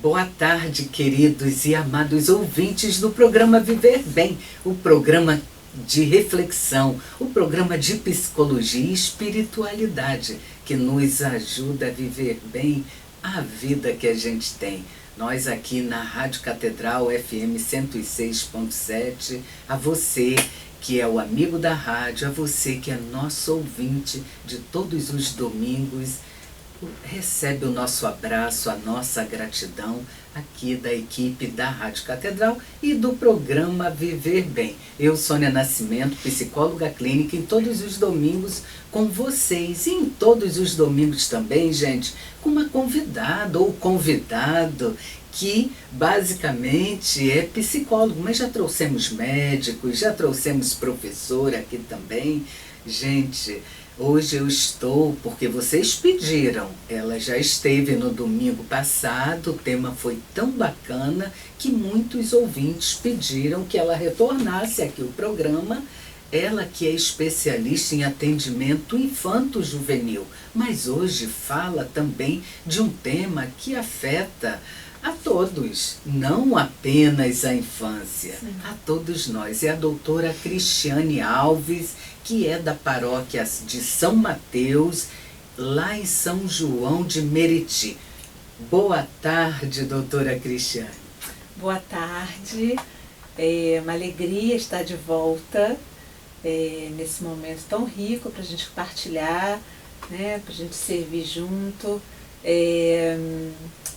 Boa tarde, queridos e amados ouvintes do programa Viver Bem, o programa de reflexão, o programa de psicologia e espiritualidade que nos ajuda a viver bem a vida que a gente tem. Nós aqui na Rádio Catedral FM 106.7, a você que é o amigo da rádio, a você que é nosso ouvinte de todos os domingos, recebe o nosso abraço, a nossa gratidão aqui da equipe da Rádio Catedral e do programa Viver Bem. Eu, Sônia Nascimento, psicóloga clínica, em todos os domingos com vocês. E em todos os domingos também, gente, com uma convidada ou convidado que basicamente é psicólogo, mas já trouxemos médicos, já trouxemos professor aqui também. Gente, hoje eu estou, porque vocês pediram, ela já esteve no domingo passado, o tema foi tão bacana que muitos ouvintes pediram que ela retornasse aqui ao programa, ela que é especialista em atendimento infanto-juvenil, mas hoje fala também de um tema que afeta a todos, não apenas a infância, sim, a todos nós. É a doutora Cristiane Alves, que é da paróquia de São Mateus, lá em São João de Meriti. Boa tarde, doutora Cristiane. Boa tarde, é uma alegria estar de volta nesse momento tão rico para a gente compartilhar, né, para a gente servir junto,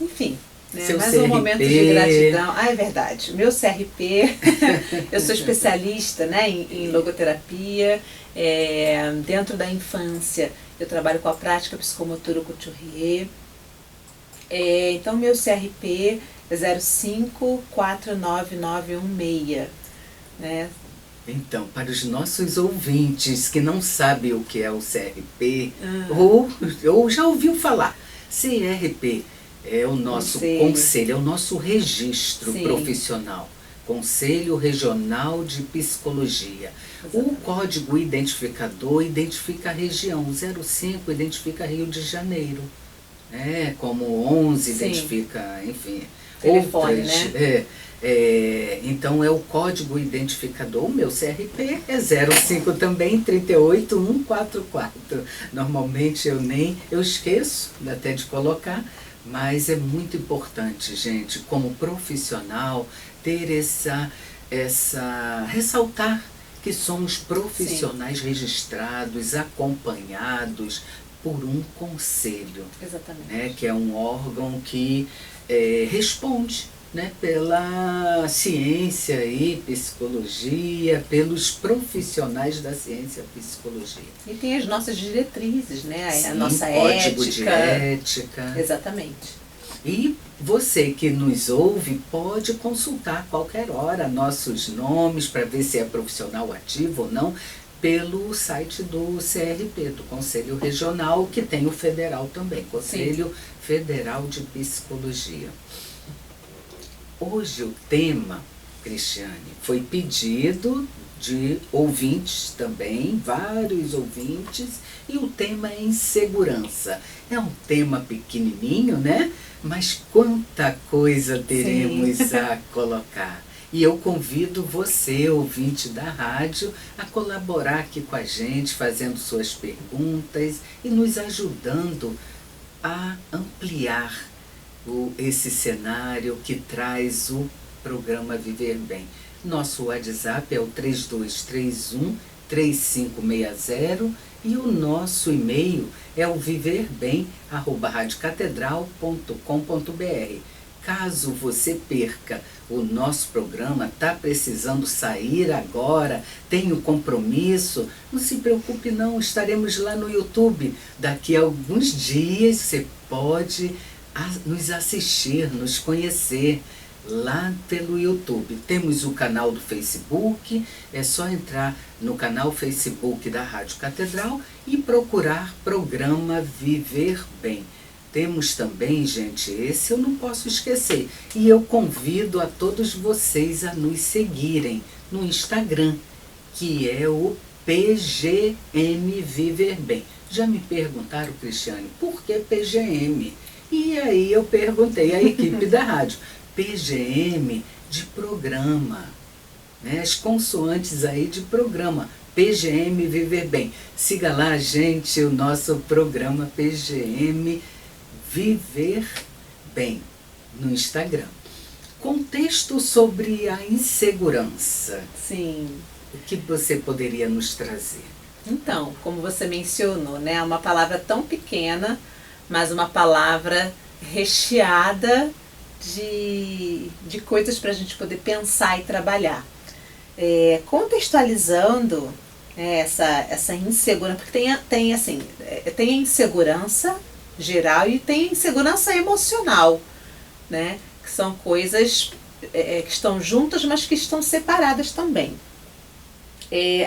enfim. Mais CRP. um momento de gratidão. Ah, é verdade. Meu CRP, eu sou especialista, né, em logoterapia. Dentro da infância, eu trabalho com a prática psicomotora Couturier. Então, meu CRP é 0549916. Né? Então, para os nossos ouvintes que não sabem o que é o CRP, ou já ouviu falar, CRP é o nosso conselho, é o nosso registro, sim, profissional. Conselho Regional de Psicologia. Exatamente. O código identificador identifica a região. O 05 identifica Rio de Janeiro. Como 11 sim, identifica, enfim, telefone, outras, né? Então é o código identificador. O meu CRP é 05 também, 38144. Normalmente eu esqueço até de colocar, mas é muito importante, gente, como profissional, ter ressaltar que somos profissionais, sim, registrados, acompanhados por um conselho. Exatamente. Né, que é um órgão que responde, né, pela ciência e psicologia, pelos profissionais da ciência e psicologia. E tem as nossas diretrizes, né? Sim, a nossa código ética. de ética. Exatamente. E você que nos ouve pode consultar a qualquer hora nossos nomes para ver se é profissional ativo ou não, pelo site do CRP, do Conselho Regional, que tem o federal também, Conselho, sim, Federal de Psicologia. Hoje o tema, Cristiane, foi pedido de ouvintes também, vários ouvintes, e o tema é insegurança. É um tema pequenininho, né? Mas quanta coisa teremos, sim, a colocar. E eu convido você, ouvinte da rádio, a colaborar aqui com a gente, fazendo suas perguntas e nos ajudando a ampliar esse cenário que traz o programa Viver Bem. Nosso WhatsApp é o 3231-3560 e o nosso e-mail é o viverbem@radiocatedral.com.br. Caso você perca o nosso programa, está precisando sair agora, tem um compromisso, não se preocupe não, estaremos lá no YouTube. Daqui a alguns dias você pode nos assistir, nos conhecer lá pelo YouTube. Temos o canal do Facebook, é só entrar no canal Facebook da Rádio Catedral e procurar programa Viver Bem. Temos também, gente, esse eu não posso esquecer, e eu convido a todos vocês a nos seguirem no Instagram, que é o PGM Viver Bem. Já me perguntaram, Cristiane, por que PGM? E aí eu perguntei à equipe da rádio, PGM de programa, né? As consoantes aí de programa, PGM Viver Bem. Siga lá, gente, o nosso programa PGM Viver Bem no Instagram. Contexto sobre a insegurança. Sim. O que você poderia nos trazer? Então, como você mencionou, né, é uma palavra tão pequena, mas uma palavra recheada de coisas para a gente poder pensar e trabalhar. Contextualizando essa insegurança, porque tem a insegurança geral e tem a insegurança emocional, né, que são coisas que estão juntas, mas que estão separadas também.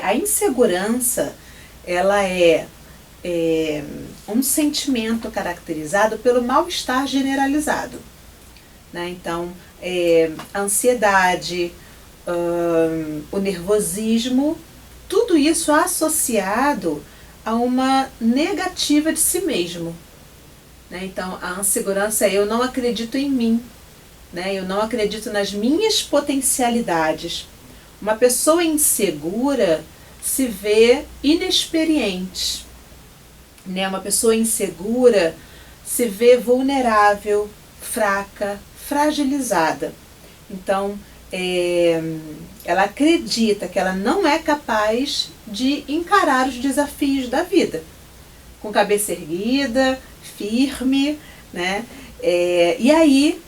A insegurança, ela é um sentimento caracterizado pelo mal-estar generalizado, né? Então, a ansiedade, o nervosismo, tudo isso associado a uma negativa de si mesmo, né? Então, a insegurança é: eu não acredito em mim, né? Eu não acredito nas minhas potencialidades. Uma pessoa insegura se vê inexperiente, né? Uma pessoa insegura se vê vulnerável, fraca, fragilizada. Então, ela acredita que ela não é capaz de encarar os desafios da vida com cabeça erguida, firme, né? E aí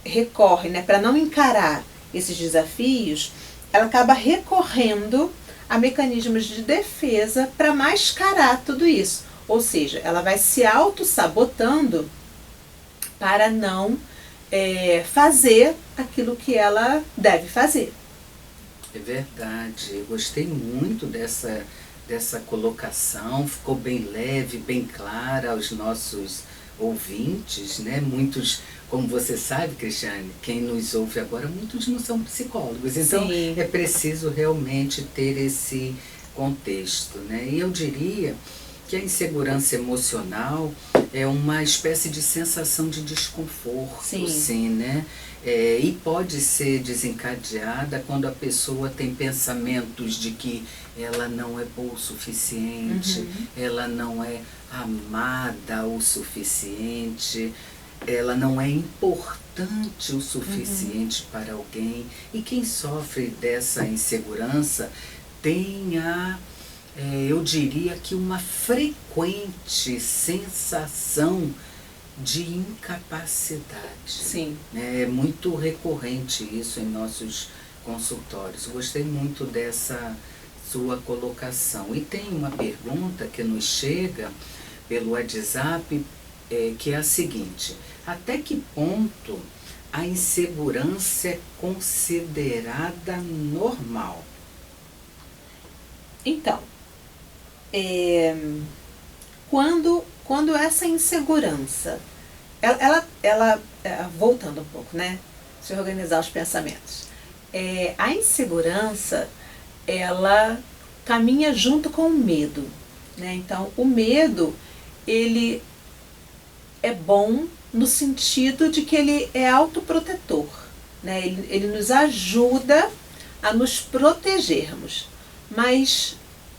recorre, né, para não encarar esses desafios, ela acaba recorrendo a mecanismos de defesa para mascarar tudo isso. Ou seja, ela vai se auto-sabotando para não fazer aquilo que ela deve fazer. É verdade, eu gostei muito dessa colocação, ficou bem leve, bem clara aos nossos ouvintes, né? Muitos, como você sabe, Cristiane, quem nos ouve agora, muitos não são psicólogos, então Sim. é preciso realmente ter esse contexto, né? E eu diria que a insegurança emocional é uma espécie de sensação de desconforto, sim, né? E pode ser desencadeada quando a pessoa tem pensamentos de que ela não é boa o suficiente, ela não é amada o suficiente, ela não é importante o suficiente para alguém. E quem sofre dessa insegurança tem eu diria que uma frequente sensação de incapacidade. Sim. É muito recorrente isso em nossos consultórios. Gostei muito dessa sua colocação. E tem uma pergunta que nos chega pelo WhatsApp, que é a seguinte: até que ponto a insegurança é considerada normal? Então, quando essa insegurança, ela voltando um pouco, né? Deixa eu organizar os pensamentos. A insegurança, ela caminha junto com o medo, né? Então, o medo, ele é bom no sentido de que ele é autoprotetor, né? Ele nos ajuda a nos protegermos. Mas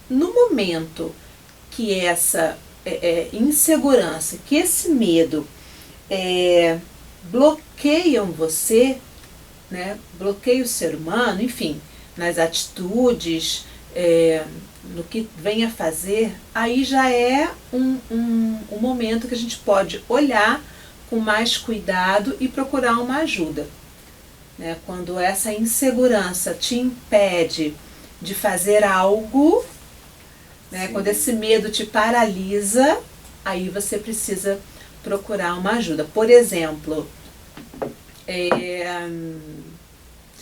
no momento que essa insegurança, que esse medo bloqueiam você, né, bloqueia o ser humano, enfim, nas atitudes, no que vem a fazer, aí já é um momento que a gente pode olhar com mais cuidado e procurar uma ajuda, né? Quando essa insegurança te impede de fazer algo, né? Quando esse medo te paralisa, aí você precisa procurar uma ajuda. Por exemplo, deixa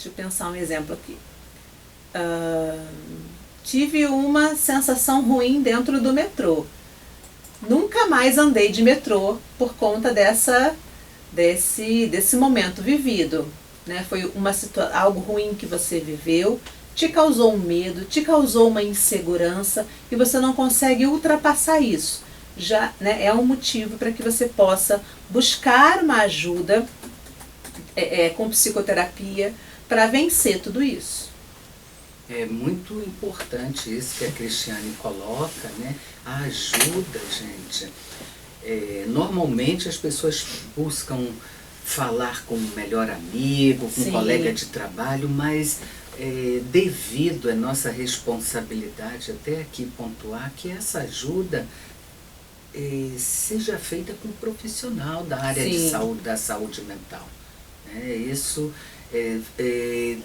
eu pensar um exemplo aqui. Tive uma sensação ruim dentro do metrô. Nunca mais andei de metrô por conta desse momento vivido, né? Foi algo ruim que você viveu, te causou um medo, te causou uma insegurança e você não consegue ultrapassar isso. já, né, é um motivo para que você possa buscar uma ajuda com psicoterapia para vencer tudo isso. É muito importante isso que a Cristiane coloca, né? A ajuda, gente. Normalmente as pessoas buscam falar com o melhor amigo, com um colega de trabalho, mas devido à nossa responsabilidade, até aqui pontuar, que essa ajuda seja feita com um profissional da área de saúde, da saúde mental. Isso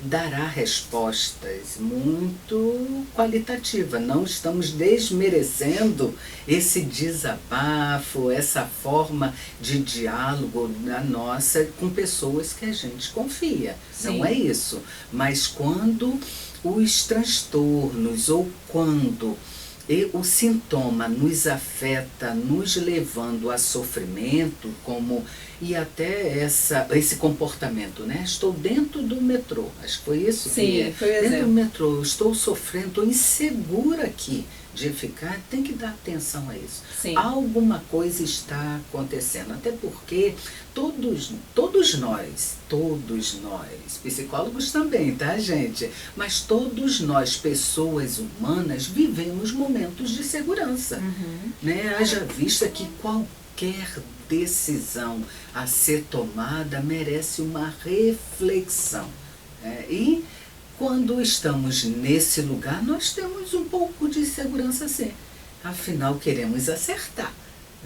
dará respostas muito qualitativas. Não estamos desmerecendo esse desabafo, essa forma de diálogo da nossa com pessoas que a gente confia. Não é isso. Mas quando os transtornos ou quando o sintoma nos afeta, nos levando a sofrimento, e até esse comportamento, né? Estou dentro do metrô, acho que foi isso? Sim, foi o exemplo. Dentro do metrô, estou sofrendo, estou insegura aqui de ficar, tem que dar atenção a isso. Sim. Alguma coisa está acontecendo, até porque todos nós, psicólogos também, tá, gente? Mas todos nós, pessoas humanas, vivemos momentos de segurança. Né? Haja vista que qualquer decisão a ser tomada merece uma reflexão. E quando estamos nesse lugar, nós temos um pouco de segurança, sim. Afinal, queremos acertar.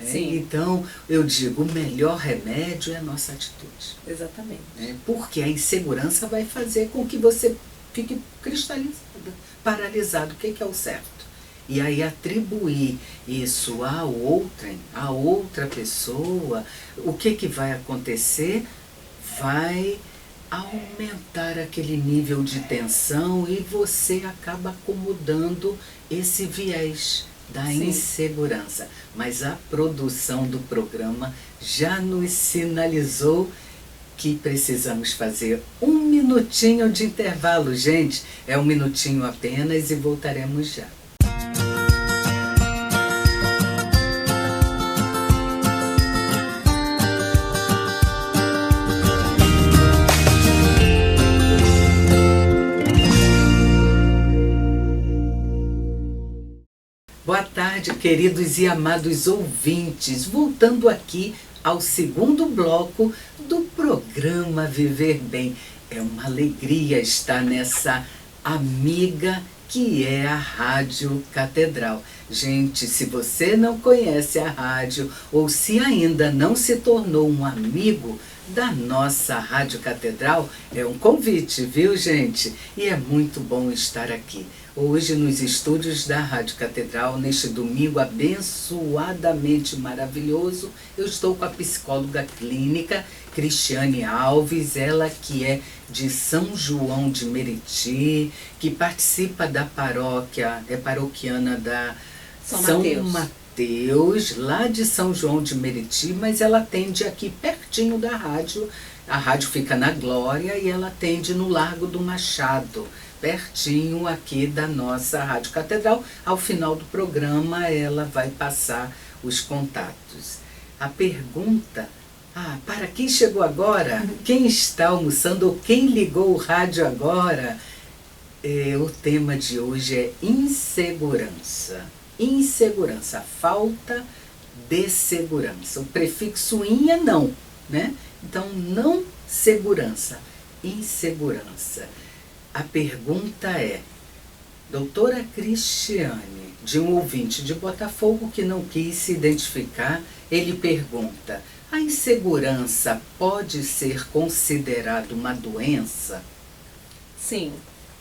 Então, eu digo, o melhor remédio é a nossa atitude. Exatamente. Porque a insegurança vai fazer com que você fique cristalizado, paralisado. O que é o certo? E aí atribuir isso a outra pessoa, o que vai acontecer? Vai aumentar aquele nível de tensão e você acaba acomodando esse viés da insegurança. Mas a produção do programa já nos sinalizou que precisamos fazer 1 minutinho de intervalo, gente. É 1 minutinho apenas e voltaremos já. Boa tarde, queridos e amados ouvintes. Voltando aqui ao segundo bloco do programa Viver Bem. É uma alegria estar nessa amiga que é a Rádio Catedral. Gente, se você não conhece a rádio ou se ainda não se tornou um amigo da nossa Rádio Catedral, é um convite, viu, gente? E é muito bom estar aqui. Hoje, nos estúdios da Rádio Catedral, neste domingo abençoadamente maravilhoso, eu estou com a psicóloga clínica Cristiane Alves, ela que é de São João de Meriti, que participa da paróquia, é paroquiana da São Mateus, lá de São João de Meriti, mas ela atende aqui pertinho da rádio. A rádio fica na Glória e ela atende no Largo do Machado, pertinho aqui da nossa Rádio Catedral. Ao final do programa ela vai passar os contatos. A pergunta, para quem chegou agora, quem está almoçando ou quem ligou o rádio agora, o tema de hoje é insegurança. Insegurança, falta de segurança. O prefixo in é não, né? Então, não segurança, insegurança. A pergunta é, doutora Cristiane, de um ouvinte de Botafogo que não quis se identificar, ele pergunta, a insegurança pode ser considerada uma doença? Sim,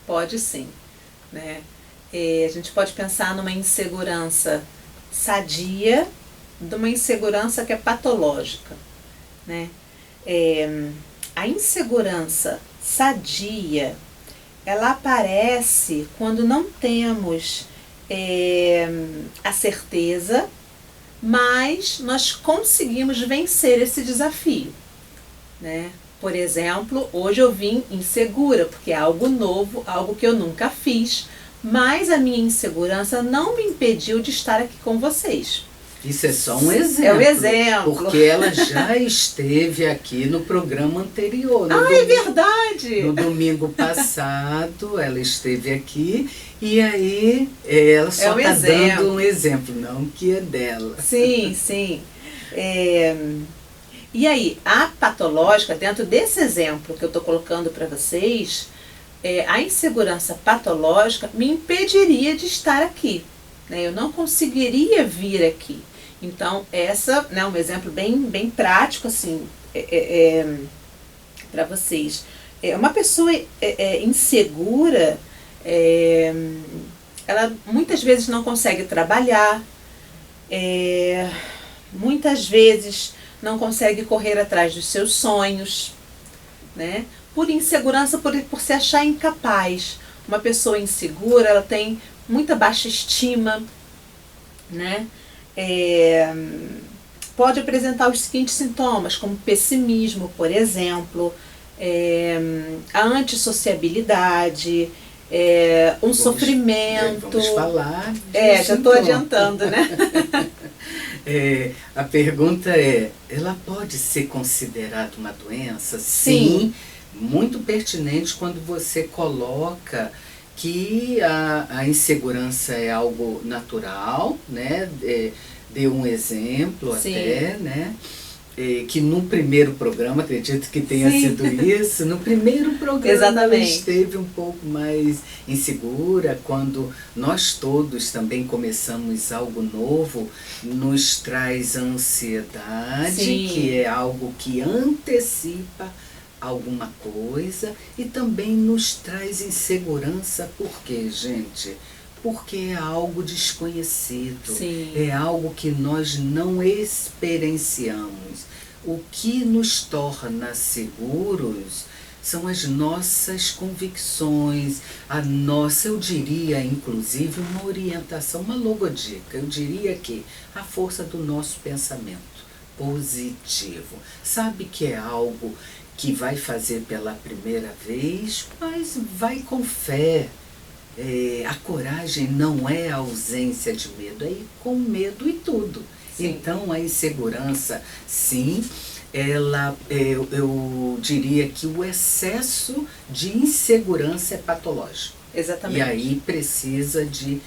pode sim, né? A gente pode pensar numa insegurança sadia, de uma insegurança que é patológica, né? A insegurança sadia, ela aparece quando não temos a certeza, mas nós conseguimos vencer esse desafio, né? Por exemplo, hoje eu vim insegura, porque é algo novo, algo que eu nunca fiz, mas a minha insegurança não me impediu de estar aqui com vocês. Isso é só um exemplo. É um exemplo. Porque ela já esteve aqui no programa anterior. É verdade! No domingo passado, ela esteve aqui e aí ela só está dando um exemplo, não que é dela. Sim, sim. E aí, a patológica, dentro desse exemplo que eu estou colocando para vocês, a insegurança patológica me impediria de estar aqui. Né? Eu não conseguiria vir aqui. Então, essa, né, um exemplo bem prático, assim, para vocês. Uma pessoa insegura, ela muitas vezes não consegue trabalhar, muitas vezes não consegue correr atrás dos seus sonhos, né? Por insegurança, por se achar incapaz. Uma pessoa insegura, ela tem muita baixa estima, né? Pode apresentar os seguintes sintomas, como pessimismo, por exemplo, a antissociabilidade, sofrimento. Vamos falar. Já estou adiantando, né? A pergunta ela pode ser considerada uma doença? Sim. Muito pertinente quando você coloca que a insegurança é algo natural, né? Deu um exemplo até, né? Que no primeiro programa, acredito que tenha sido isso, no primeiro programa ela esteve um pouco mais insegura, quando nós todos também começamos algo novo, nos traz ansiedade, que é algo que antecipa alguma coisa, e também nos traz insegurança. Por quê, gente? Porque é algo desconhecido, é algo que nós não experienciamos. O que nos torna seguros são as nossas convicções, a nossa, eu diria, inclusive, uma orientação, uma logodica. Eu diria que a força do nosso pensamento positivo. Sabe que é algo que vai fazer pela primeira vez, mas vai com fé. A coragem não é a ausência de medo, é ir com medo e tudo. Então, a insegurança, sim, ela, eu diria que o excesso de insegurança é patológico. Exatamente. E aí precisa de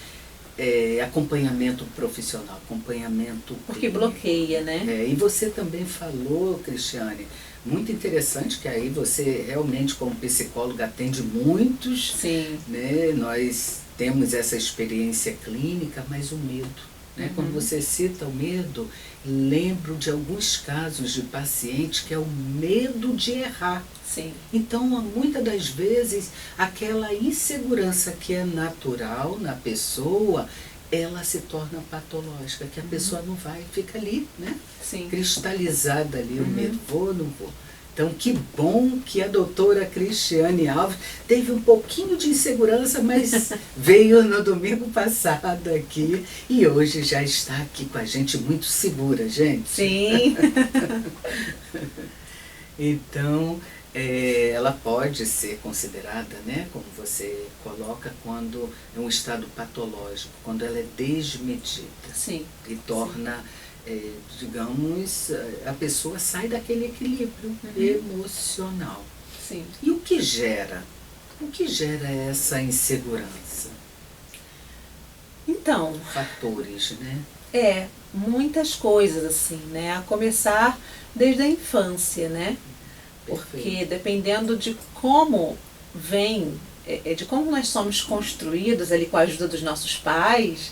acompanhamento profissional, acompanhamento porque bloqueia, né? E você também falou, Cristiane, muito interessante, que aí você realmente, como psicóloga, atende muitos. Sim. Né? Nós temos essa experiência clínica, mas o medo. Né? Quando você cita o medo, lembro de alguns casos de pacientes que é o medo de errar. Sim. Então, muitas das vezes, aquela insegurança que é natural na pessoa, ela se torna patológica, que a pessoa não vai, fica ali, né? Sim. Cristalizada ali o medo, vou, não vou. Então, que bom que a doutora Cristiane Alves teve um pouquinho de insegurança, mas veio no domingo passado aqui e hoje já está aqui com a gente muito segura, gente. Sim. Então, ela pode ser considerada, né, como você coloca, quando é um estado patológico, quando ela é desmedida. Sim. E torna... digamos, a pessoa sai daquele equilíbrio emocional. Sim. E o que gera? O que gera essa insegurança? Então... fatores, né? Muitas coisas, assim, né? A começar desde a infância, né? Porque dependendo de como vem, de como nós somos construídos ali com a ajuda dos nossos pais...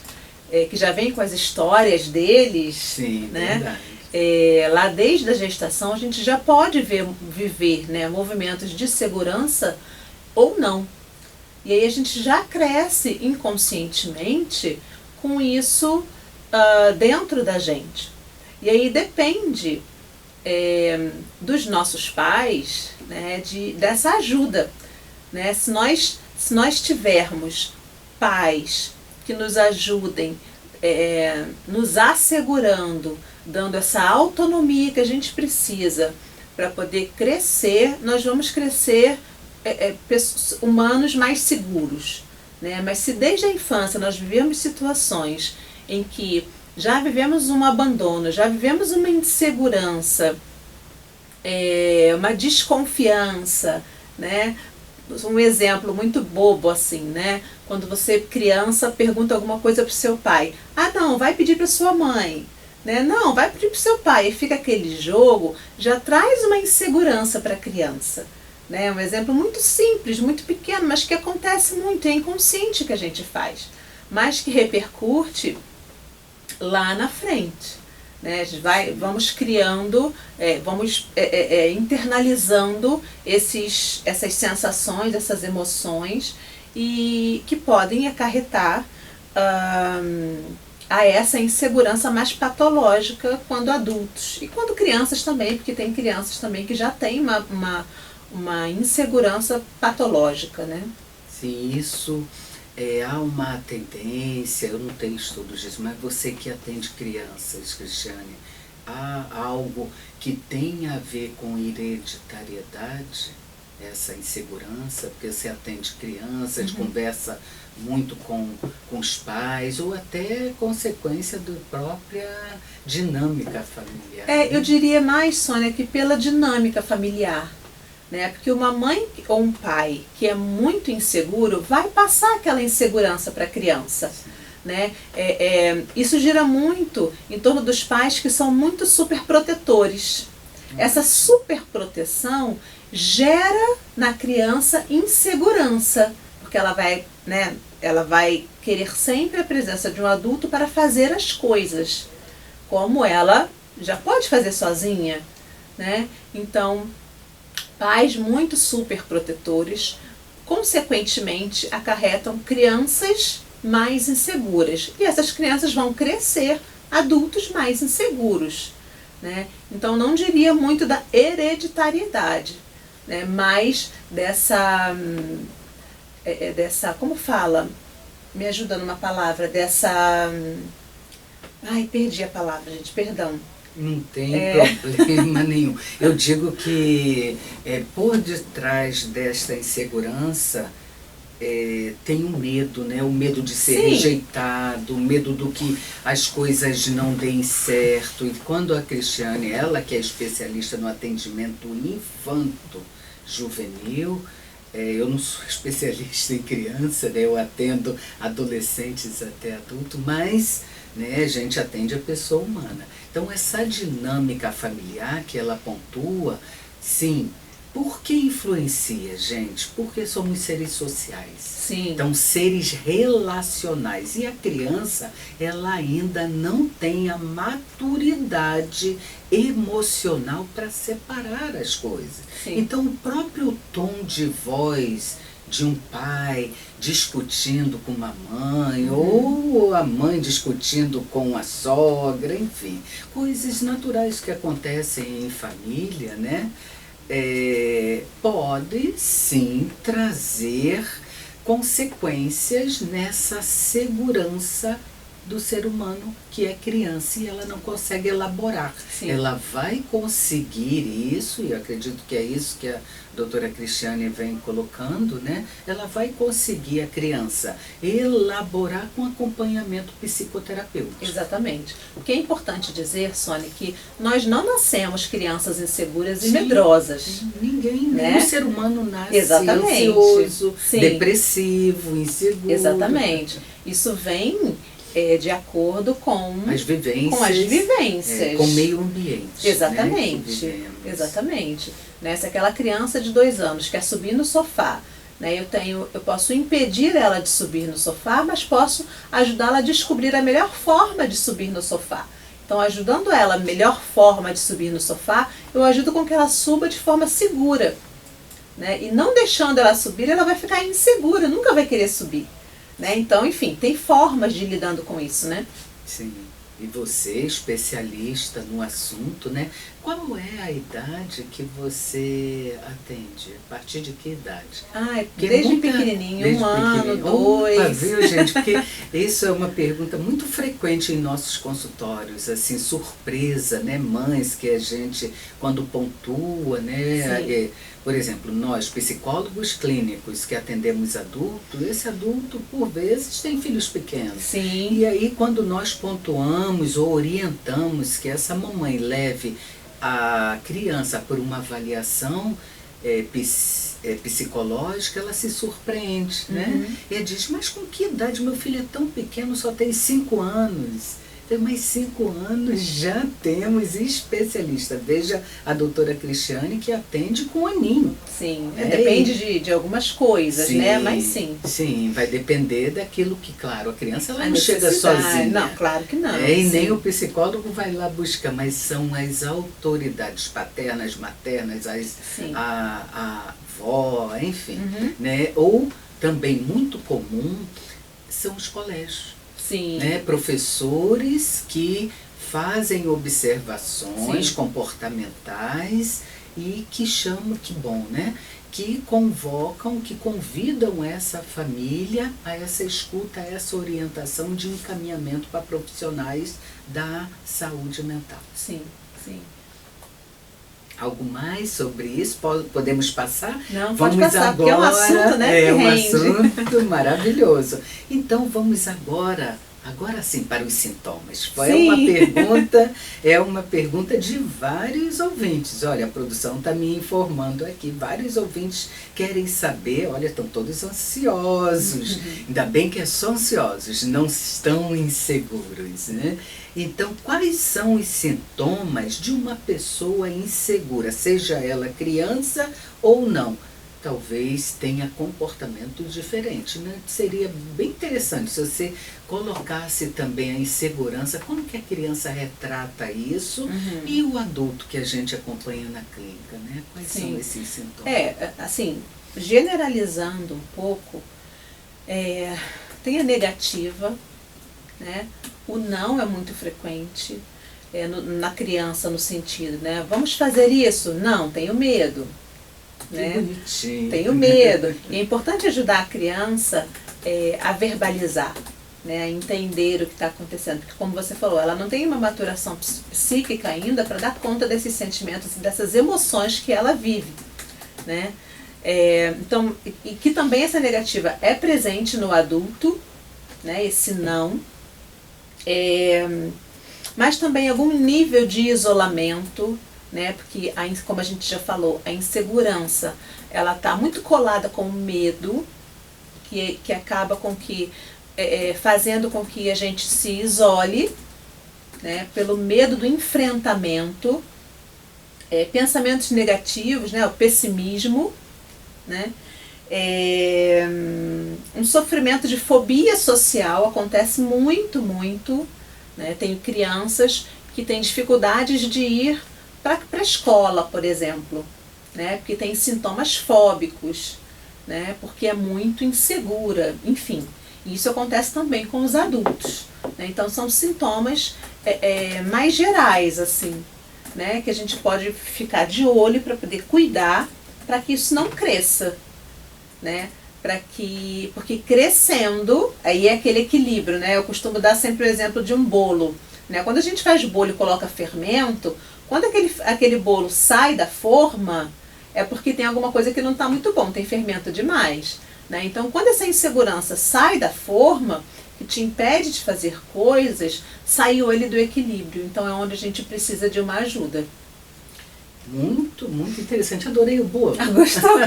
que já vem com as histórias deles. Sim, né? Lá desde a gestação a gente já pode viver, né, movimentos de segurança ou não. E aí a gente já cresce inconscientemente com isso dentro da gente. E aí depende dos nossos pais, né, dessa ajuda. Né? Se nós tivermos pais que nos ajudem, nos assegurando, dando essa autonomia que a gente precisa para poder crescer, nós vamos crescer humanos mais seguros. Né? Mas se desde a infância nós vivemos situações em que já vivemos um abandono, já vivemos uma insegurança, uma desconfiança, né? Um exemplo muito bobo assim, né? Quando você, criança, pergunta alguma coisa para o seu pai. Ah, não, vai pedir para sua mãe. Né? Não, vai pedir para o seu pai. E fica aquele jogo, já traz uma insegurança para a criança. Né? Um exemplo muito simples, muito pequeno, mas que acontece muito, é inconsciente que a gente faz. Mas que repercute lá na frente. Né? Vamos criando, vamos internalizando essas sensações, essas emoções, e que podem acarretar a essa insegurança mais patológica quando adultos. E quando crianças também, porque tem crianças também que já têm uma insegurança patológica. Né? Sim, isso... há uma tendência, eu não tenho estudos disso, mas você que atende crianças, Cristiane, há algo que tem a ver com hereditariedade, essa insegurança, porque você atende crianças, conversa muito com os pais, ou até consequência da própria dinâmica familiar. Eu diria mais, Sônia, que pela dinâmica familiar. Né? Porque uma mãe ou um pai que é muito inseguro vai passar aquela insegurança para a criança. Né? Isso gira muito em torno dos pais que são muito superprotetores. Essa superproteção gera na criança insegurança, porque ela vai querer sempre a presença de um adulto para fazer as coisas, como ela já pode fazer sozinha. Né? Então, pais muito super protetores, consequentemente, acarretam crianças mais inseguras. E essas crianças vão crescer adultos mais inseguros. Né? Então, não diria muito da hereditariedade, né? Mas dessa, como fala? Me ajuda numa palavra, ai, perdi a palavra, gente, perdão. Não tem problema nenhum. Eu digo que por detrás desta insegurança tem um medo, né? O medo de ser rejeitado, o medo do que as coisas não deem certo. E quando a Cristiane, ela que é especialista no atendimento infanto-juvenil, eu não sou especialista em criança, né? Eu atendo adolescentes até adultos, mas né, a gente atende a pessoa humana. Então, essa dinâmica familiar que ela pontua, sim, por que influencia, gente? Porque somos seres sociais. Sim. Então, seres relacionais. E a criança, ela ainda não tem a maturidade emocional para separar as coisas. Sim. Então, o próprio tom de voz de um pai discutindo com uma mãe, ou a mãe discutindo com a sogra, enfim, coisas naturais que acontecem em família, né? Pode sim trazer consequências nessa segurança do ser humano que é criança e ela não consegue elaborar. Sim. Ela vai conseguir isso, e eu acredito que é isso que a doutora Cristiane vem colocando, né? Ela vai conseguir, a criança, elaborar com acompanhamento psicoterapêutico. Exatamente. O que é importante dizer, Sônia, que nós não nascemos crianças inseguras e medrosas. Ninguém, né? Nenhum ser humano nasce ansioso, depressivo, inseguro. Exatamente. Isso vem de acordo com as vivências, com o meio ambiente. Exatamente. Né, exatamente. Né? Se aquela criança de 2 anos quer subir no sofá, né, eu posso impedir ela de subir no sofá, mas posso ajudá-la a descobrir a melhor forma de subir no sofá. Então, ajudando ela a melhor forma de subir no sofá, eu ajudo com que ela suba de forma segura. Né? E não deixando ela subir, ela vai ficar insegura, nunca vai querer subir. Né? Então, enfim, tem formas de ir lidando com isso, né? Sim. E você, especialista no assunto, né? Qual é a idade que você atende? A partir de que idade? Desde pequenininho, desde 1 ano, 2. Opa, viu, gente? Porque isso é uma pergunta muito frequente em nossos consultórios, assim, surpresa, né? Mães que a gente, quando pontua, né? Por exemplo, nós, psicólogos clínicos que atendemos adultos, esse adulto, por vezes, tem filhos pequenos. Sim. E aí, quando nós pontuamos ou orientamos que essa mamãe leve a criança por uma avaliação psicológica, ela se surpreende, né? E ela diz, mas com que idade? Meu filho é tão pequeno, só tem 5 anos. Tem mais 5 anos, já temos especialista. Veja a doutora Cristiane, que atende com aninho. Sim, depende de algumas coisas, sim, né? Mas sim. Sim, vai depender daquilo que, claro, a criança ela não chega sozinha. Não, claro que não. E nem o psicólogo vai lá buscar, mas são as autoridades paternas, maternas, a avó, enfim. Né? Ou também muito comum são os colégios. Sim. Né? Professores que fazem observações comportamentais e que chamam, que bom, né? Que convocam, que convidam essa família a essa escuta, a essa orientação de encaminhamento para profissionais da saúde mental. Sim, sim. Algo mais sobre isso? Podemos passar? Não, vamos pode passar, agora, porque é um assunto, né, é que um rende. assunto maravilhoso. Então vamos agora sim, para os sintomas. É uma pergunta de vários ouvintes. Olha, a produção está me informando aqui, vários ouvintes querem saber, olha, estão todos ansiosos. Ainda bem que é só ansiosos, não estão inseguros, né? Então, quais são os sintomas de uma pessoa insegura, seja ela criança ou não? Talvez tenha comportamento diferente, né? Seria bem interessante se você colocasse também a insegurança, como que a criança retrata isso e o adulto que a gente acompanha na clínica, né? Quais são esses sintomas? Assim, generalizando um pouco, tem a negativa, né? O não é muito frequente na criança, no sentido, né? Vamos fazer isso? Não, tenho medo. Né? Bonitinho. Tenho medo. E é importante ajudar a criança a verbalizar, né? A entender o que está acontecendo. Porque, como você falou, ela não tem uma maturação psíquica ainda para dar conta desses sentimentos e dessas emoções que ela vive. Né? Então, e que também essa negativa é presente no adulto, né? Esse não. Mas também algum nível de isolamento, né? Porque, como a gente já falou, a insegurança, ela está muito colada com o medo, que acaba com que, fazendo com que a gente se isole, né? Pelo medo do enfrentamento, pensamentos negativos, né? O pessimismo, né? Um sofrimento de fobia social acontece muito, né? Tenho crianças que têm dificuldades de ir para a escola, por exemplo, né? Porque tem sintomas fóbicos, né? Porque é muito insegura, enfim. Isso acontece também com os adultos, né? Então são sintomas mais gerais, assim, né? Que a gente pode ficar de olho para poder cuidar, para que isso não cresça, né? Porque crescendo, aí é aquele equilíbrio, né? Eu costumo dar sempre o exemplo de um bolo, né? Quando a gente faz bolo e coloca fermento, quando aquele bolo sai da forma, é porque tem alguma coisa que não está muito bom, tem fermento demais, né? Então, quando essa insegurança sai da forma, que te impede de fazer coisas, saiu ele do equilíbrio. Então, é onde a gente precisa de uma ajuda. Muito, muito interessante. Adorei o bolo. Gostou?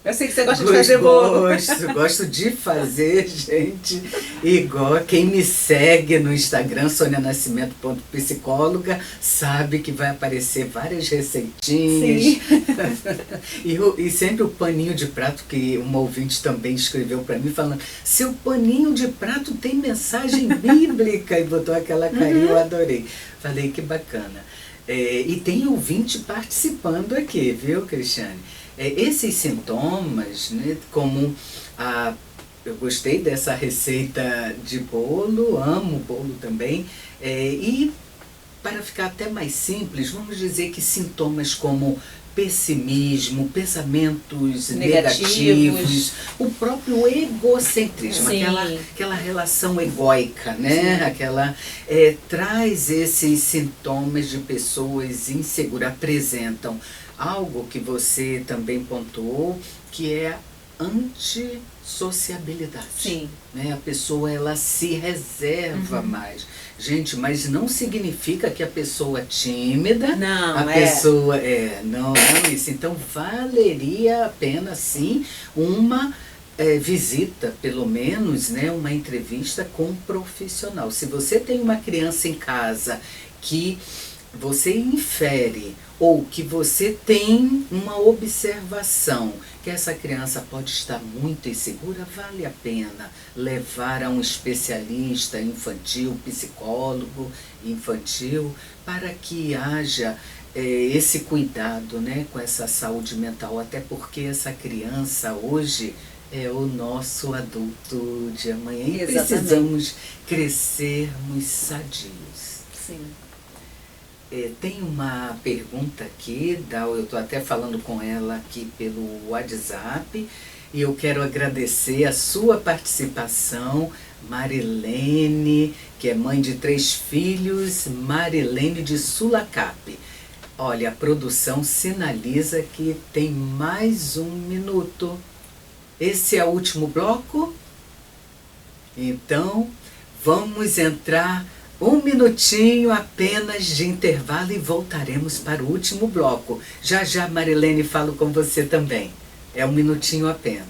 Eu sei que você gosta de fazer bolo. Gosto de fazer, gente. Igual quem me segue no Instagram, sonianascimento.psicóloga, sabe que vai aparecer várias receitinhas. e sempre o paninho de prato, que uma ouvinte também escreveu para mim, falando, seu paninho de prato tem mensagem bíblica, e botou aquela carinha, eu adorei. Falei, que bacana. E tem ouvinte participando aqui, viu, Cristiane? Esses sintomas, né, como eu gostei dessa receita de bolo, amo bolo também, e para ficar até mais simples, vamos dizer que sintomas como pessimismo, pensamentos negativos, o próprio egocentrismo, aquela relação egóica, né? Aquela, traz esses sintomas de pessoas inseguras, apresentam algo que você também pontuou, que é a antissociabilidade. Sim. Né? A pessoa, ela se reserva mais. Gente, mas não significa que a pessoa tímida, Não, a pessoa não é isso. Então valeria a pena sim uma visita, pelo menos, né, uma entrevista com um profissional. Se você tem uma criança em casa que você infere ou que você tem uma observação que essa criança pode estar muito insegura, vale a pena levar a um especialista infantil, psicólogo infantil, para que haja esse cuidado, né, com essa saúde mental, até porque essa criança hoje é o nosso adulto de amanhã e precisamos crescermos sadios. Sim. Tem uma pergunta aqui, eu estou até falando com ela aqui pelo WhatsApp, e eu quero agradecer a sua participação, Marilene, que é mãe de 3 filhos, Marilene de Sulacap. Olha, a produção sinaliza que tem mais 1 minuto. Esse é o último bloco? Então, vamos entrar 1 minutinho apenas de intervalo e voltaremos para o último bloco. Já já, Marilene, falo com você também. É 1 minutinho apenas.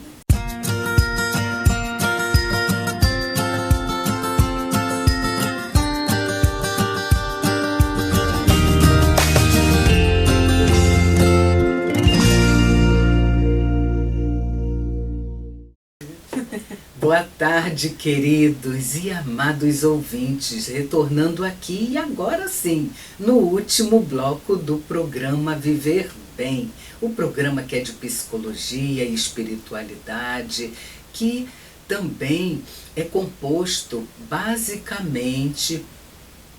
Boa tarde, queridos e amados ouvintes, retornando aqui e agora sim, no último bloco do programa Viver Bem, o programa que é de psicologia e espiritualidade, que também é composto basicamente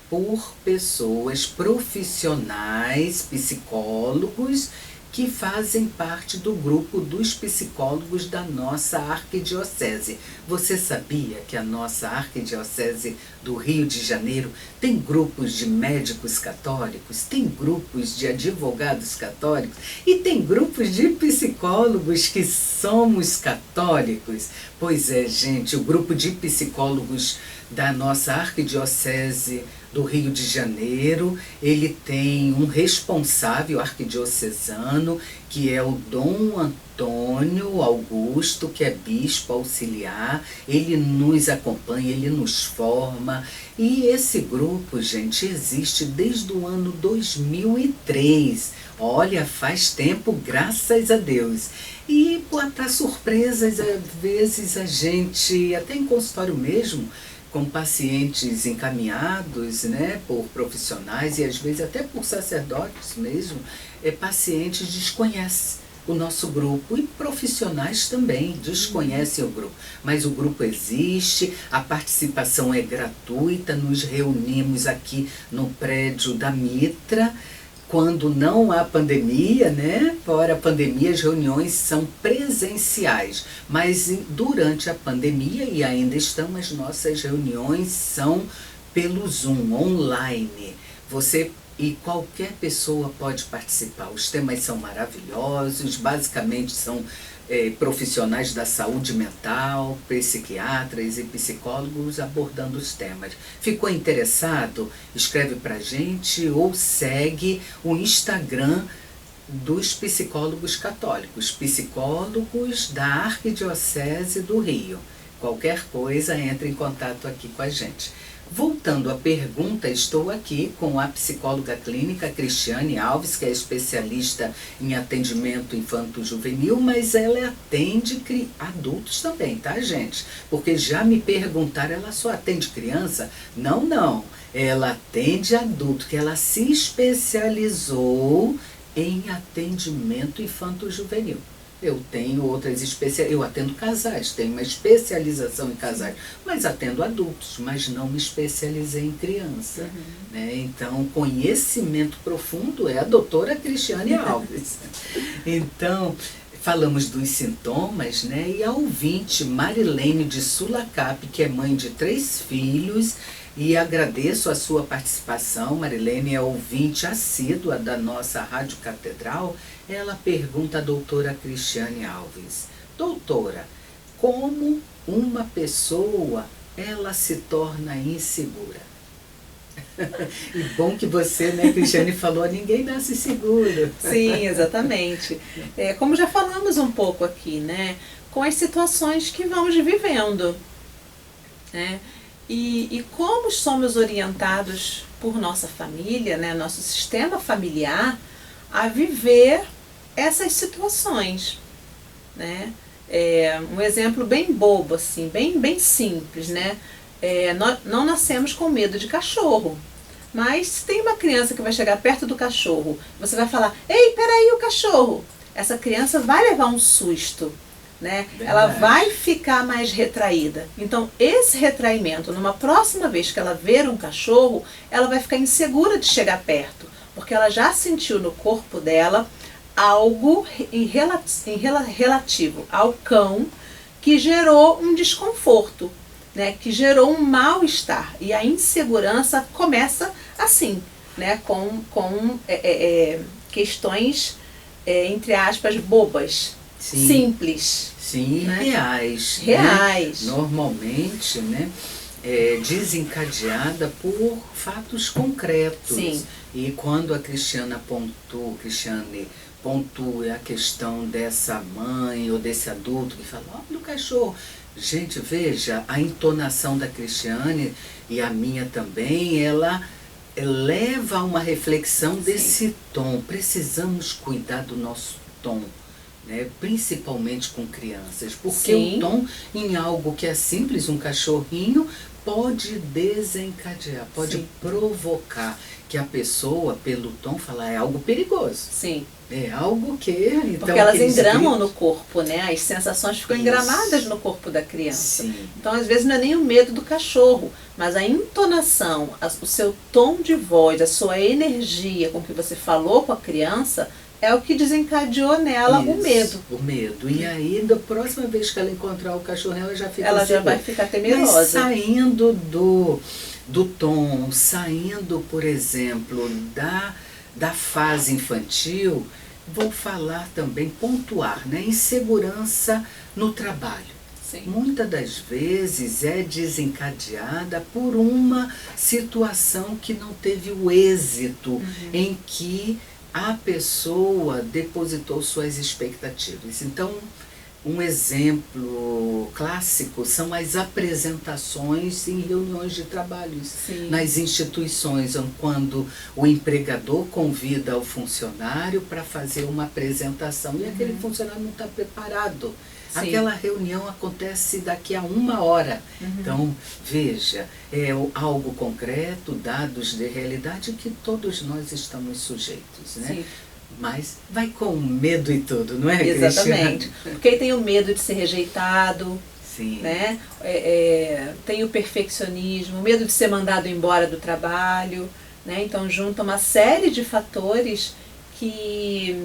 por pessoas profissionais, psicólogos, que fazem parte do grupo dos psicólogos da nossa arquidiocese. Você sabia que a nossa arquidiocese do Rio de Janeiro tem grupos de médicos católicos, tem grupos de advogados católicos e tem grupos de psicólogos que somos católicos? Pois é, gente, o grupo de psicólogos da nossa arquidiocese do Rio de Janeiro, ele tem um responsável arquidiocesano, que é o Dom Antônio Augusto, que é bispo auxiliar. Ele nos acompanha, ele nos forma. E esse grupo, gente, existe desde o ano 2003. Olha, faz tempo, graças a Deus. E para surpresas, às vezes a gente, até em consultório mesmo, com pacientes encaminhados, né, por profissionais e às vezes até por sacerdotes mesmo, pacientes desconhecem o nosso grupo e profissionais também desconhecem o grupo. Mas o grupo existe, a participação é gratuita, nos reunimos aqui no prédio da Mitra. Quando não há pandemia, né? Fora a pandemia, as reuniões são presenciais. Mas durante a pandemia, e ainda estão, as nossas reuniões são pelo Zoom, online. E qualquer pessoa pode participar. Os temas são maravilhosos, basicamente são profissionais da saúde mental, psiquiatras e psicólogos abordando os temas. Ficou interessado? Escreve pra gente ou segue o Instagram dos psicólogos católicos, psicólogos da Arquidiocese do Rio. Qualquer coisa, entre em contato aqui com a gente. Voltando à pergunta, estou aqui com a psicóloga clínica Cristiane Alves, que é especialista em atendimento infanto-juvenil, mas ela atende adultos também, tá, gente? Porque já me perguntaram, ela só atende criança? Não, não. Ela atende adulto, que ela se especializou em atendimento infanto-juvenil. Eu tenho outras eu atendo casais, tenho uma especialização em casais, mas atendo adultos, mas não me especializei em criança. Né? Então, conhecimento profundo é a doutora Cristiane Alves. Então, falamos dos sintomas, né? E a ouvinte Marilene de Sulacap, que é mãe de 3 filhos, e agradeço a sua participação. Marilene é ouvinte assídua da nossa Rádio Catedral. Ela pergunta à doutora Cristiane Alves: doutora, como uma pessoa ela se torna insegura? E bom que você, né, Cristiane, falou, ninguém nasce seguro. Sim, exatamente. Como já falamos um pouco aqui, né, com as situações que vamos vivendo, né, e como somos orientados por nossa família, né, nosso sistema familiar, a viver essas situações, né. Um exemplo bem bobo, assim, bem simples, né. Nós não nascemos com medo de cachorro, mas se tem uma criança que vai chegar perto do cachorro, você vai falar: ei, peraí, o cachorro! Essa criança vai levar um susto, né? Ela vai ficar mais retraída. Então, esse retraimento, numa próxima vez que ela ver um cachorro, ela vai ficar insegura de chegar perto, porque ela já sentiu no corpo dela algo relativo ao cão que gerou um desconforto, né, que gerou um mal-estar. E a insegurança começa assim, né, com questões, entre aspas, bobas, Sim. Simples. Sim, né? Reais. Reais. Né? Normalmente, né, desencadeada por fatos concretos. Sim. E quando a Cristiane pontua a questão dessa mãe ou desse adulto que fala: olha o cachorro. Gente, veja, a entonação da Cristiane e a minha também, ela leva a uma reflexão desse tom. Precisamos cuidar do nosso tom, né? Principalmente com crianças, porque Sim. o tom em algo que é simples, um cachorrinho, pode desencadear, pode Sim. provocar que a pessoa, pelo tom, fala: é algo perigoso. Sim. É algo que... Então, porque elas aqueles engramam gritos... no corpo, né? As sensações ficam Isso. engramadas no corpo da criança. Sim. Então, às vezes, não é nem o medo do cachorro, mas a entonação, o seu tom de voz, a sua energia com que você falou com a criança, é o que desencadeou nela o medo. O medo. E aí, da próxima vez que ela encontrar o cachorrinho, ela já fica Ela já insegura. vai ficar temerosa. Mas saindo do tom, saindo, por exemplo, da fase infantil, vou falar também, pontuar, né? Insegurança no trabalho. Sim. Muitas das vezes é desencadeada por uma situação que não teve o êxito em que a pessoa depositou suas expectativas. Então, um exemplo clássico são as apresentações em reuniões de trabalhos. Sim. Nas instituições, quando o empregador convida o funcionário para fazer uma apresentação e aquele funcionário não está preparado. Sim. Aquela reunião acontece daqui a 1 hora. Então, veja, é algo concreto, dados de realidade que todos nós estamos sujeitos, né? Sim. Mas vai com medo e tudo, não é, Exatamente. Cristiane? Porque aí tem o medo de ser rejeitado, Sim. né? Tem o perfeccionismo, o medo de ser mandado embora do trabalho, né? Então junta uma série de fatores que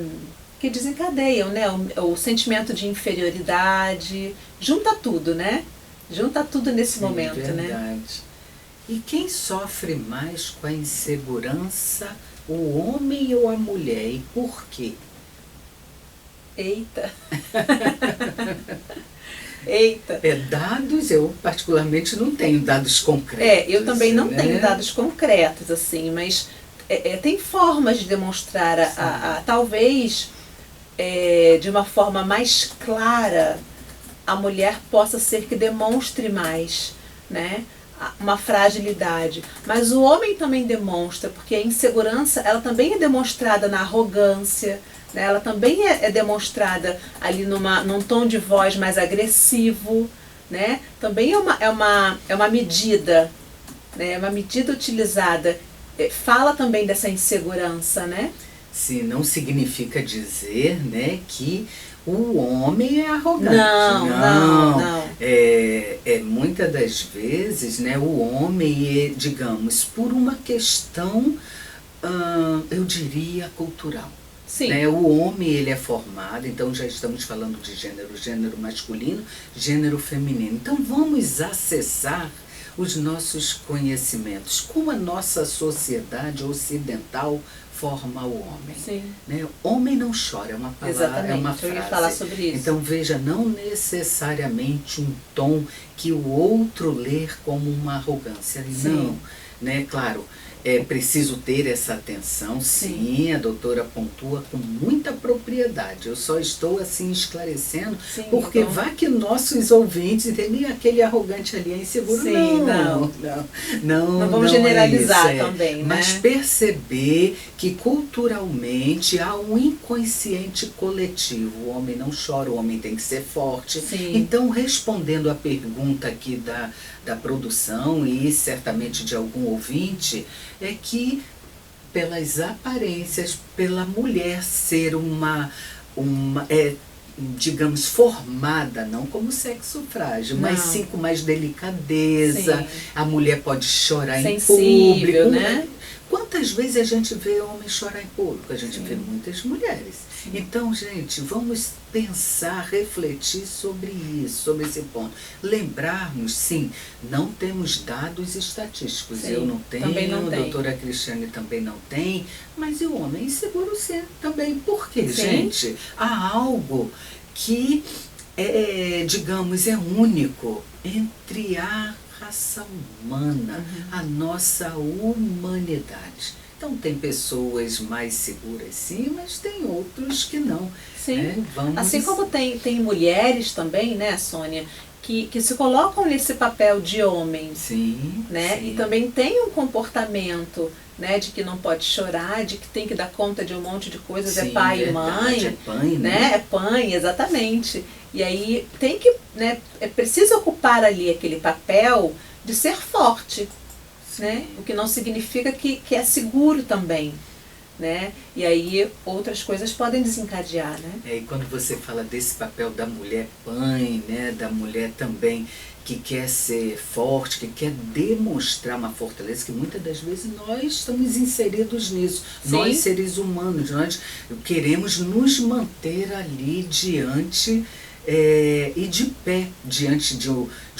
desencadeiam, né? O sentimento de inferioridade, junta tudo, né? Junta tudo nesse momento, verdade. né? E quem sofre mais com a insegurança, o homem ou a mulher? E por quê? Eita! Eita! Dados, eu particularmente não tenho dados concretos. Eu também não né? tenho dados concretos, assim, mas tem formas de demonstrar, talvez de uma forma mais clara, a mulher possa ser que demonstre mais, né? Uma fragilidade, mas o homem também demonstra, porque a insegurança, ela também é demonstrada na arrogância, né? Ela também é demonstrada ali num tom de voz mais agressivo, né? Também é uma medida, né? É uma medida utilizada, fala também dessa insegurança, né? Sim, não significa dizer, né, que o homem é arrogante. Não. Muitas das vezes, né, o homem, digamos, por uma questão, eu diria, cultural. Sim. Né? O homem, ele é formado, então já estamos falando de gênero masculino, gênero feminino. Então vamos acessar os nossos conhecimentos. Como a nossa sociedade ocidental forma o homem. Sim. Né? Homem não chora, é uma palavra, Exatamente, é uma eu frase. ia falar sobre isso. Então veja, não necessariamente um tom que o outro ler como uma arrogância. Sim. Não, né? Claro, é preciso ter essa atenção, sim, a doutora pontua com muita propriedade. Eu só estou assim esclarecendo, Sim, porque então... vá que nossos ouvintes entendem aquele arrogante ali é inseguro. Sim, não vamos generalizar é isso, também, né? Mas perceber que culturalmente há um inconsciente coletivo. O homem não chora, o homem tem que ser forte. Sim. Então, respondendo a pergunta aqui da produção e certamente de algum ouvinte, é que pelas aparências, pela mulher ser digamos, formada, não como sexo frágil, mas sim com mais delicadeza. Sim. A mulher pode chorar sensível, em público, né? Quantas vezes a gente vê homem chorar em público? A gente vê muitas mulheres. Sim. Então, gente, vamos pensar, refletir sobre isso, sobre esse ponto. Lembrarmos, sim, não temos dados estatísticos. Sim, eu não tenho, a doutora Cristiane também não tem, mas o homem é inseguro sim, também. Por quê, gente? Há algo que, digamos, é único entre a raça humana, a nossa humanidade. Então tem pessoas mais seguras sim, mas tem outros que não. Sim, né? Assim como tem mulheres também, né, Sônia, que se colocam nesse papel de homem, sim, né? Sim. E também tem um comportamento, né, de que não pode chorar, de que tem que dar conta de um monte de coisas, sim, é pai e mãe, é pai, né? É pai, exatamente. E aí tem que, né, é preciso ocupar ali aquele papel de ser forte, né? O que não significa que é seguro também, né? E aí outras coisas podem desencadear, né? E quando você fala desse papel da mulher mãe, né, da mulher também que quer ser forte, que quer demonstrar uma fortaleza, que muitas das vezes nós estamos inseridos nisso. Sim. Nós, seres humanos, nós queremos nos manter ali diante e de pé, diante de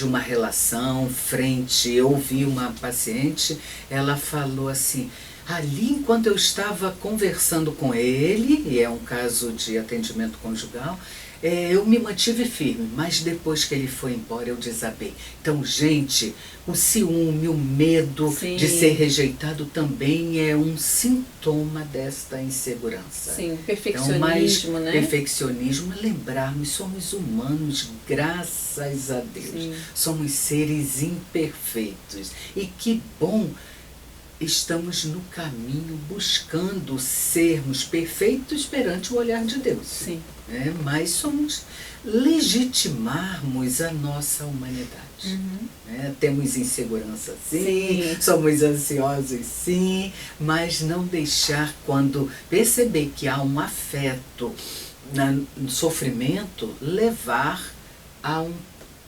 uma relação, frente. Eu ouvi uma paciente, ela falou assim, ali enquanto eu estava conversando com ele, e é um caso de atendimento conjugal, eu me mantive firme, mas depois que ele foi embora eu desabei. Então, gente, o ciúme, o medo Sim. de ser rejeitado também é um sintoma desta insegurança. Sim, perfeccionismo, então, né? Perfeccionismo, lembrarmos, somos humanos, graças a Deus. Sim. Somos seres imperfeitos. E que bom estamos no caminho buscando sermos perfeitos perante o olhar de Deus. Sim. Mas somos legitimarmos a nossa humanidade. Temos insegurança sim, somos ansiosos sim, mas não deixar, quando perceber que há um afeto no sofrimento, levar a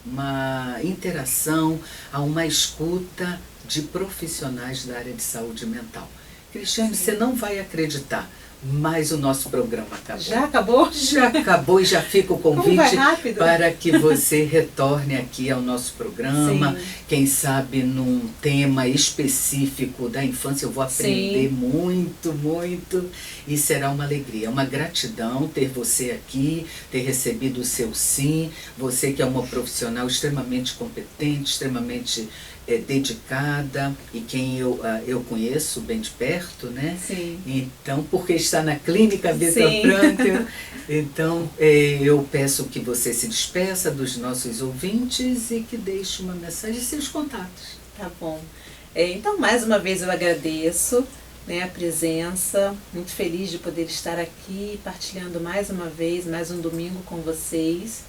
uma interação, a uma escuta de profissionais da área de saúde mental. Cristiane, você não vai acreditar, mas o nosso programa acabou. Já acabou? Já acabou e já fica o convite para que você retorne aqui ao nosso programa. Sim. Quem sabe num tema específico da infância eu vou aprender muito, muito. E será uma alegria, uma gratidão ter você aqui, ter recebido o seu sim. Você que é uma profissional extremamente competente, extremamente dedicada e quem eu conheço bem de perto, né? Sim. Então, porque está na clínica Vitor Frankl, então eu peço que você se despeça dos nossos ouvintes e que deixe uma mensagem e seus contatos. Tá bom. Então, mais uma vez eu agradeço, né, a presença, muito feliz de poder estar aqui partilhando mais uma vez, mais um domingo com vocês.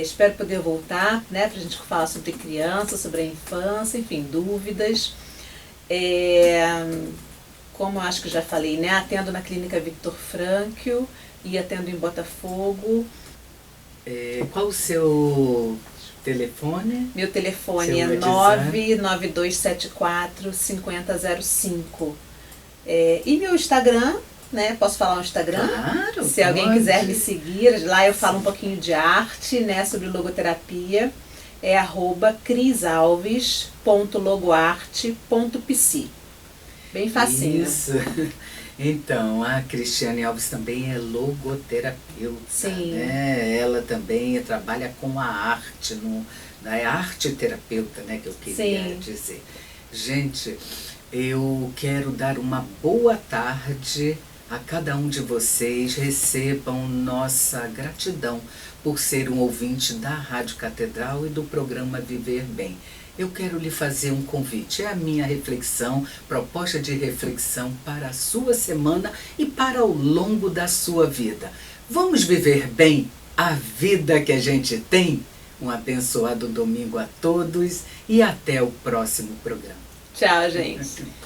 Espero poder voltar, né, para a gente falar sobre criança, sobre a infância, enfim, dúvidas. Como eu acho que já falei, né, atendo na clínica Vitor Frankl e atendo em Botafogo. Qual o seu telefone? Meu telefone é 99274-5005. E meu Instagram, né? Posso falar o Instagram? Claro, se alguém quiser me seguir, lá eu falo um pouquinho de arte, né? Sobre logoterapia. É @crisalves.logoarte.psi. Bem facinho. Isso. Então, a Cristiane Alves também é logoterapeuta, Sim. né? Ela também trabalha com a arte, é arte terapeuta, né, que eu queria Sim. dizer. Gente, eu quero dar uma boa tarde a cada um de vocês. Recebam nossa gratidão por ser um ouvinte da Rádio Catedral e do programa Viver Bem. Eu quero lhe fazer um convite, é a minha reflexão, proposta de reflexão para a sua semana e para o longo da sua vida. Vamos viver bem a vida que a gente tem? Um abençoado domingo a todos e até o próximo programa. Tchau, gente.